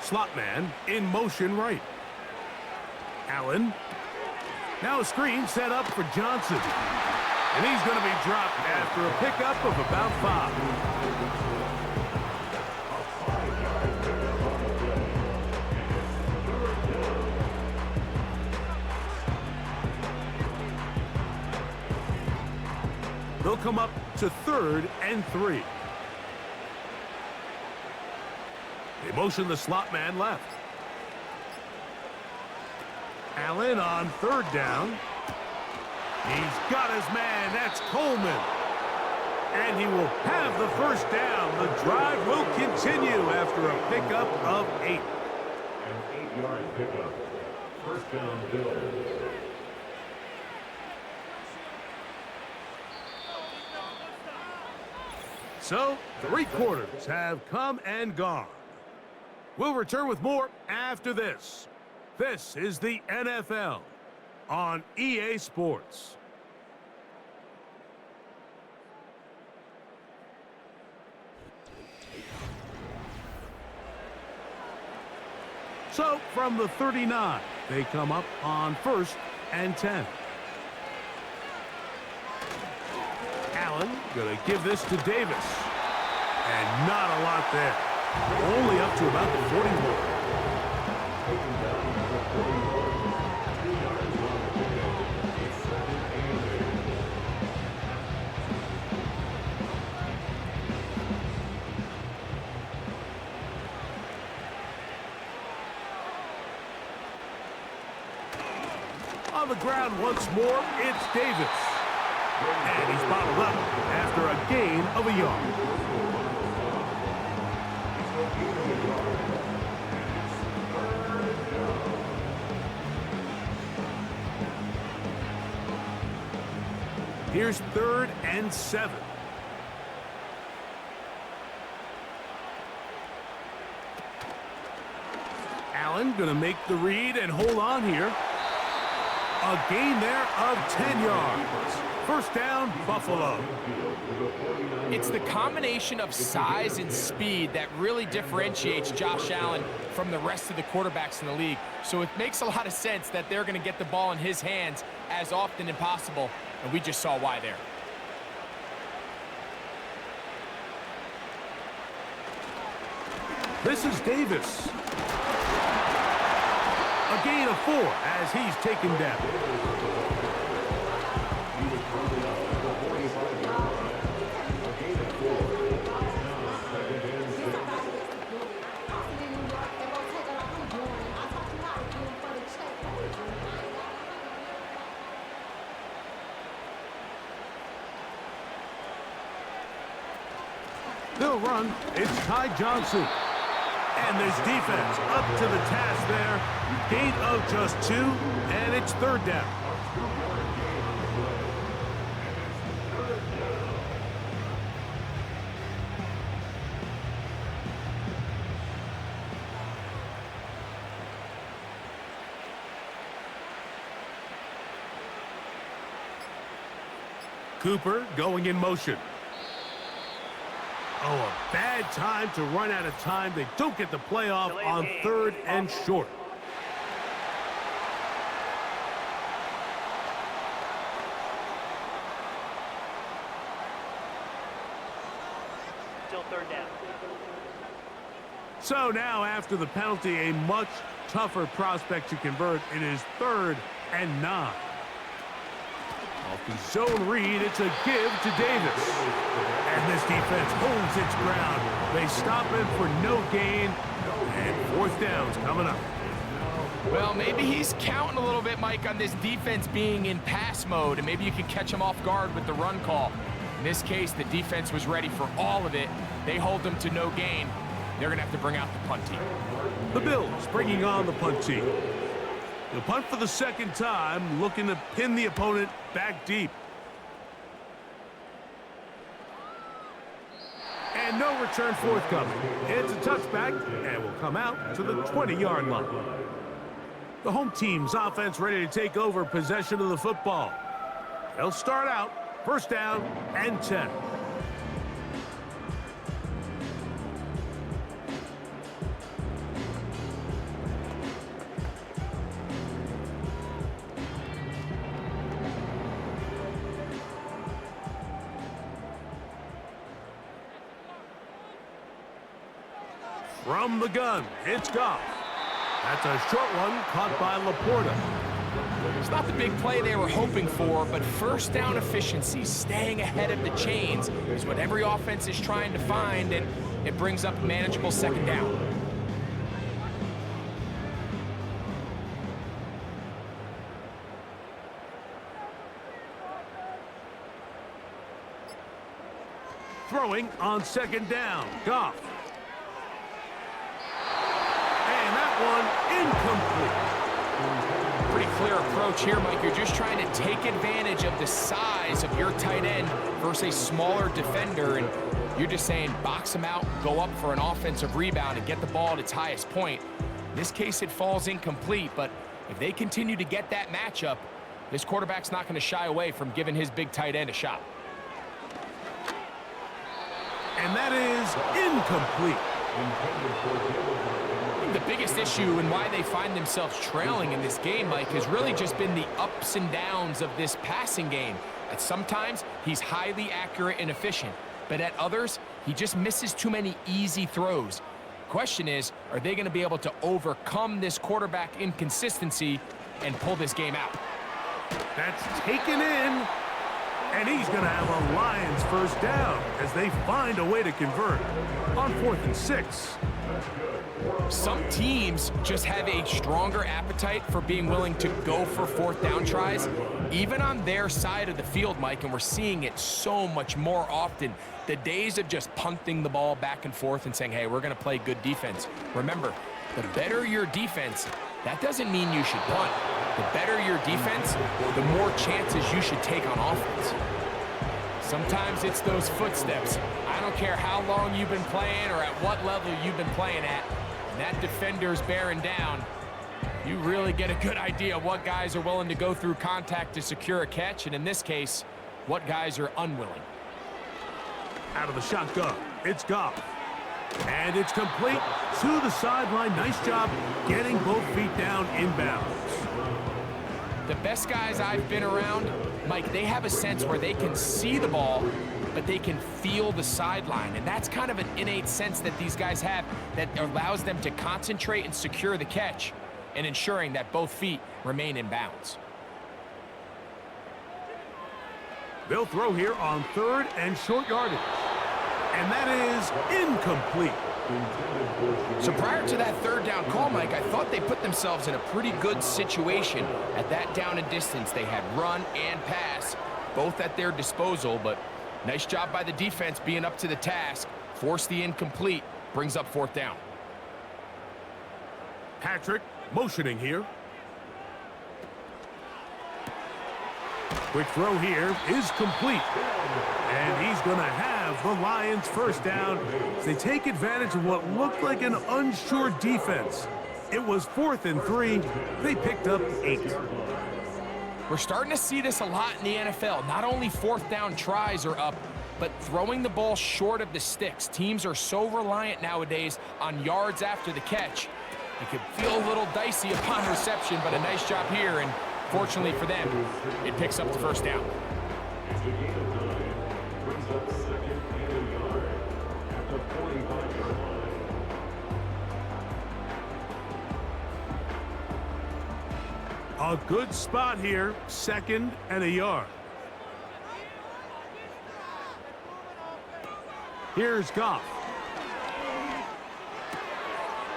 Slot man in motion right. Allen. Now a screen set up for Johnson. And he's going to be dropped after a pickup of about 5. They'll come up to 3rd and 3. They motion the slot man left. Allen on 3rd down. He's got his man. That's Coleman. And he will have the 1st down. The drive will continue after a pickup of 8. An 8-yard pickup. 1st down, Bills. So, 3 quarters have come and gone. We'll return with more after this. This is the NFL on EA Sports. So, from the 39, they come up on 1st and 10. Allen going to give this to Davis. And not a lot there. Only up to about the 41. On the ground once more, it's Davis. And he's bottled up after a gain of a yard. Here's 3rd and 7. Allen going to make the read and hold on here. A gain there of 10 yards. 1st down, Buffalo. It's the combination of size and speed that really differentiates Josh Allen from the rest of the quarterbacks in the league. So it makes a lot of sense that they're going to get the ball in his hands as often as possible, and we just saw why there. This is Davis. A gain of 4 as he's taken down. They'll run. It's Ty Johnson. And this defense up to the task there. Gain of just 2, and it's 3rd down. Cooper going in motion. Oh, a bad time to run out of time. They don't get the playoff on 3rd and short. Still 3rd down. So now, after the penalty, a much tougher prospect to convert. It is 3rd and 9. Off the zone read, it's a give to Davis. And this defense holds its ground. They stop him for no gain, and 4th down's coming up. Well, maybe he's counting a little bit, Mike, on this defense being in pass mode, and maybe you can catch him off guard with the run call. In this case, the defense was ready for all of it. They hold them to no gain. They're going to have to bring out the punt team. The Bills bringing on the punt team. The punt for the 2nd time, looking to pin the opponent back deep. And no return forthcoming. It's a touchback and will come out to the 20-yard line. The home team's offense ready to take over possession of the football. They'll start out 1st down and 10. From the gun, it's Goff. That's a short one caught by Laporta. It's not the big play they were hoping for, but 1st down efficiency, staying ahead of the chains, is what every offense is trying to find, and it brings up a manageable 2nd down. Throwing on 2nd down, Goff. One incomplete. Pretty clear approach here, Mike. You're just trying to take advantage of the size of your tight end versus a smaller defender, and you're just saying box him out, go up for an offensive rebound, and get the ball at its highest point. In this case, it falls incomplete, but if they continue to get that matchup, this quarterback's not going to shy away from giving his big tight end a shot. And that is incomplete. The biggest issue and why they find themselves trailing in this game, Mike, has really just been the ups and downs of this passing game. At sometimes, he's highly accurate and efficient, but at others, he just misses too many easy throws. Question is, are they going to be able to overcome this quarterback inconsistency and pull this game out? That's taken in, and he's going to have a Lions 1st down as they find a way to convert on 4th and 6. Some teams just have a stronger appetite for being willing to go for 4th down tries, even on their side of the field, Mike, and we're seeing it so much more often. The days of just punting the ball back and forth and saying, hey, we're going to play good defense. Remember, the better your defense, that doesn't mean you should punt. The better your defense, the more chances you should take on offense. Sometimes it's those footsteps. I don't care how long you've been playing or at what level you've been playing at. And that defender's bearing down. You really get a good idea of what guys are willing to go through contact to secure a catch, and in this case, what guys are unwilling. Out of the shotgun, it's Goff. And it's complete to the sideline. Nice job getting both feet down inbounds. The best guys I've been around, Mike, they have a sense where they can see the ball, but they can feel the sideline. And that's kind of an innate sense that these guys have that allows them to concentrate and secure the catch and ensuring that both feet remain in bounds. They'll throw here on 3rd and short yardage. And that is incomplete. So prior to that 3rd down call, Mike, I thought they put themselves in a pretty good situation at that down and distance. They had run and pass, both at their disposal, but nice job by the defense being up to the task. Force the incomplete, brings up 4th down. Patrick motioning here. Quick throw here is complete. And he's going to have the Lions 1st down. They take advantage of what looked like an unsure defense. It was 4th and 3. They picked up 8. We're starting to see this a lot in the NFL. Not only fourth down tries are up, but throwing the ball short of the sticks. Teams are so reliant nowadays on yards after the catch. It could feel a little dicey upon reception, but a nice job here, and fortunately for them, it picks up the first down. The game of time brings up second and a yard at the 45-yard line. A good spot here, second and a yard. Here's Goff.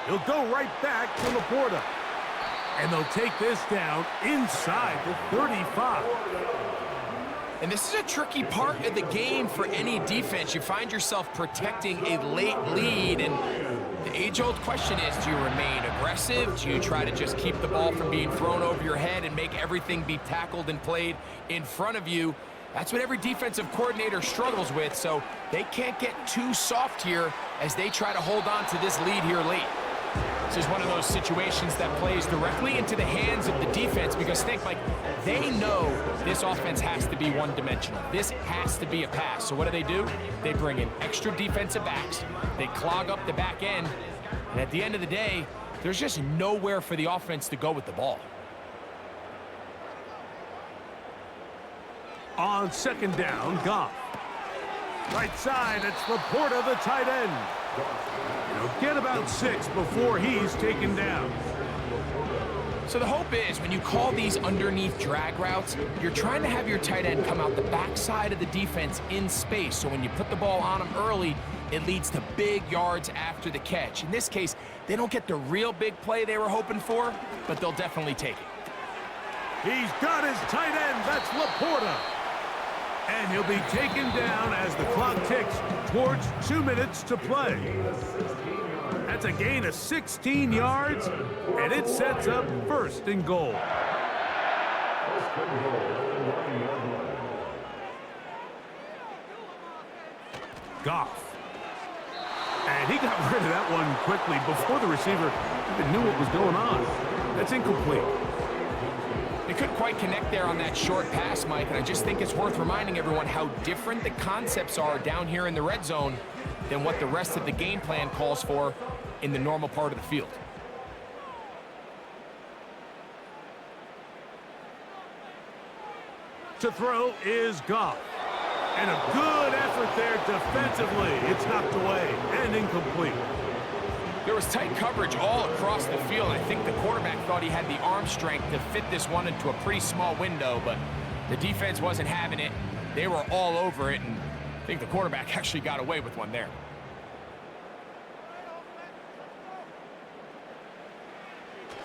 He'll go right back to Laporta. And they'll take this down inside the 35. And this is a tricky part of the game for any defense. You find yourself protecting a late lead, and the age-old question is, do you remain aggressive? Do you try to just keep the ball from being thrown over your head and make everything be tackled and played in front of you? That's what every defensive coordinator struggles with, so they can't get too soft here as they try to hold on to this lead here late. This is one of those situations that plays directly into the hands of the defense because, think, Mike, they know this offense has to be one-dimensional. This has to be a pass. So what do? They bring in extra defensive backs. They clog up the back end. And at the end of the day, there's just nowhere for the offense to go with the ball. On second down, Goff. Right side, it's Laporta, the tight end. He'll get about 6 before he's taken down. So the hope is when you call these underneath drag routes, you're trying to have your tight end come out the backside of the defense in space. So when you put the ball on him early, it leads to big yards after the catch. In this case, they don't get the real big play they were hoping for, but they'll definitely take it. He's got his tight end. That's Laporta. And he'll be taken down as the clock ticks towards 2 minutes to play. That's a gain of 16 yards, and it sets up first and goal. Goff. And he got rid of that one quickly before the receiver even knew what was going on. That's incomplete. They couldn't quite connect there on that short pass, Mike, and I just think it's worth reminding everyone how different the concepts are down here in the red zone than what the rest of the game plan calls for in the normal part of the field. To throw is Goff. And a good effort there defensively. It's knocked away and incomplete. There was tight coverage all across the field. I think the quarterback thought he had the arm strength to fit this one into a pretty small window, but the defense wasn't having it. They were all over it, and I think the quarterback actually got away with one there.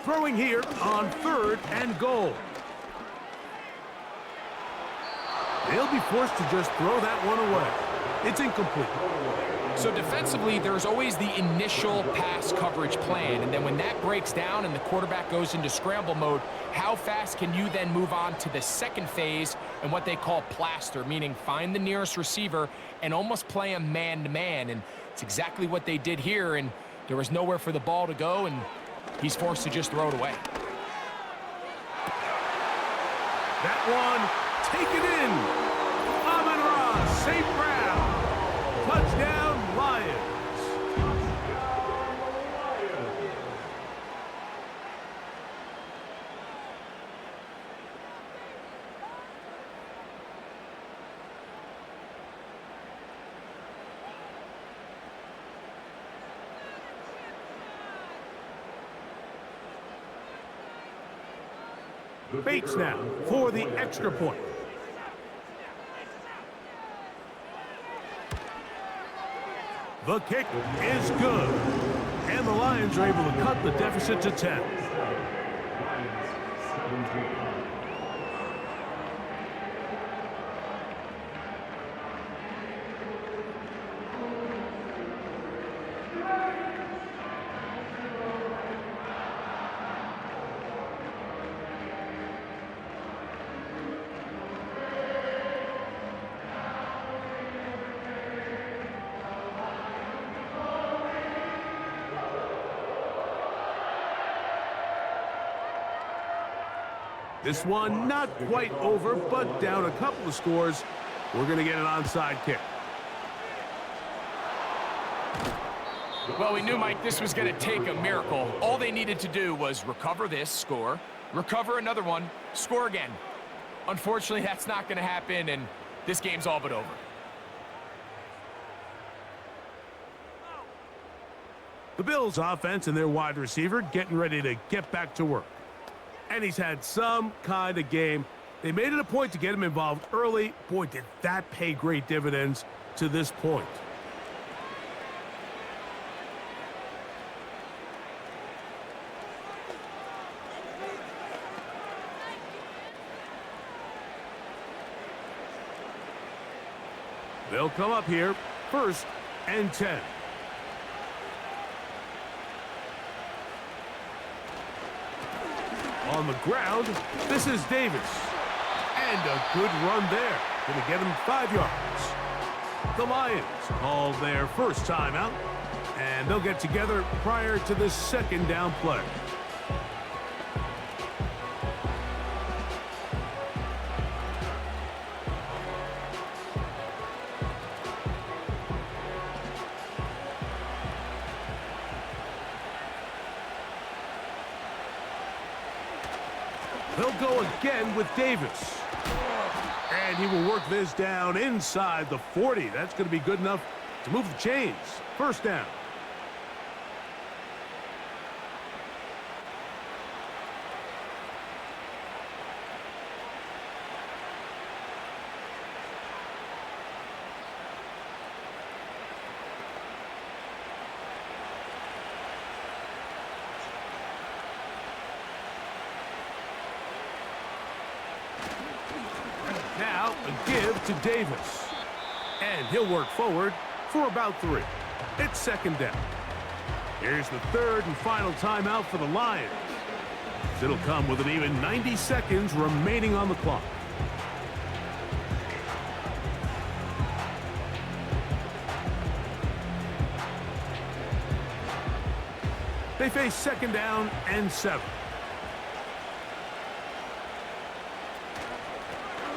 Throwing here on 3rd and goal. They'll be forced to just throw that one away. It's incomplete. So defensively, there's always the initial pass coverage plan, and then when that breaks down and the quarterback goes into scramble mode, how fast can you then move on to the second phase and what they call plaster, meaning find the nearest receiver and almost play him man-to-man, and it's exactly what they did here, and there was nowhere for the ball to go, and he's forced to just throw it away. That one, take it in. Amon-Ra, St. Brown. Touchdown, Lions. Bates now for the extra point. The kick is good. And the Lions are able to cut the deficit to 10. This one not quite over, but down a couple of scores. We're going to get an onside kick. Well, we knew, Mike, this was going to take a miracle. All they needed to do was recover this, score, recover another one, score again. Unfortunately, that's not going to happen, and this game's all but over. The Bills' offense and their wide receiver getting ready to get back to work. And he's had some kind of game. They made it a point to get him involved early. Boy, did that pay great dividends to this point. They'll come up here, 1st and 10. On the ground, this is Davis. And a good run there. Going to get him 5 yards. The Lions call their first timeout, and they'll get together prior to the 2nd down play. They'll go again with Davis. And he will work this down inside the 40. That's going to be good enough to move the chains. 1st down. Now, a give to Davis. And he'll work forward for about 3. It's 2nd down. Here's the 3rd and final timeout for the Lions. It'll come with an even 90 seconds remaining on the clock. They face 2nd down and 7.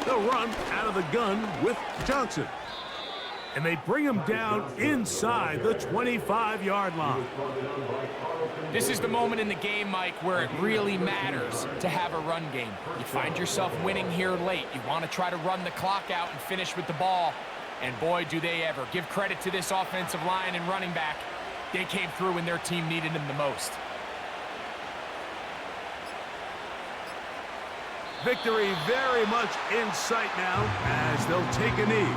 They'll run out of the gun with Johnson. And they bring him down inside the 25-yard line. This is the moment in the game, Mike, where it really matters to have a run game. You find yourself winning here late. You want to try to run the clock out and finish with the ball. And boy, do they ever. Give credit to this offensive line and running back. They came through when their team needed them the most. Victory very much in sight now as they'll take a knee.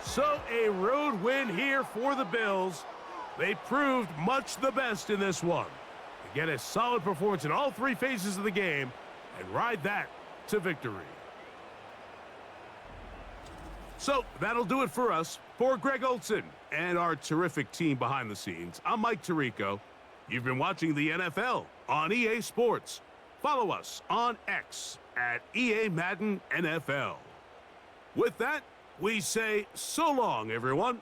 So a road win here for the Bills. They proved much the best in this one. They get a solid performance in all 3 phases of the game and ride that to victory. So that'll do it for us. For Greg Olson and our terrific team behind the scenes, I'm Mike Tirico. You've been watching the NFL on EA Sports. Follow us on X at EA Madden NFL. With that, we say so long, everyone.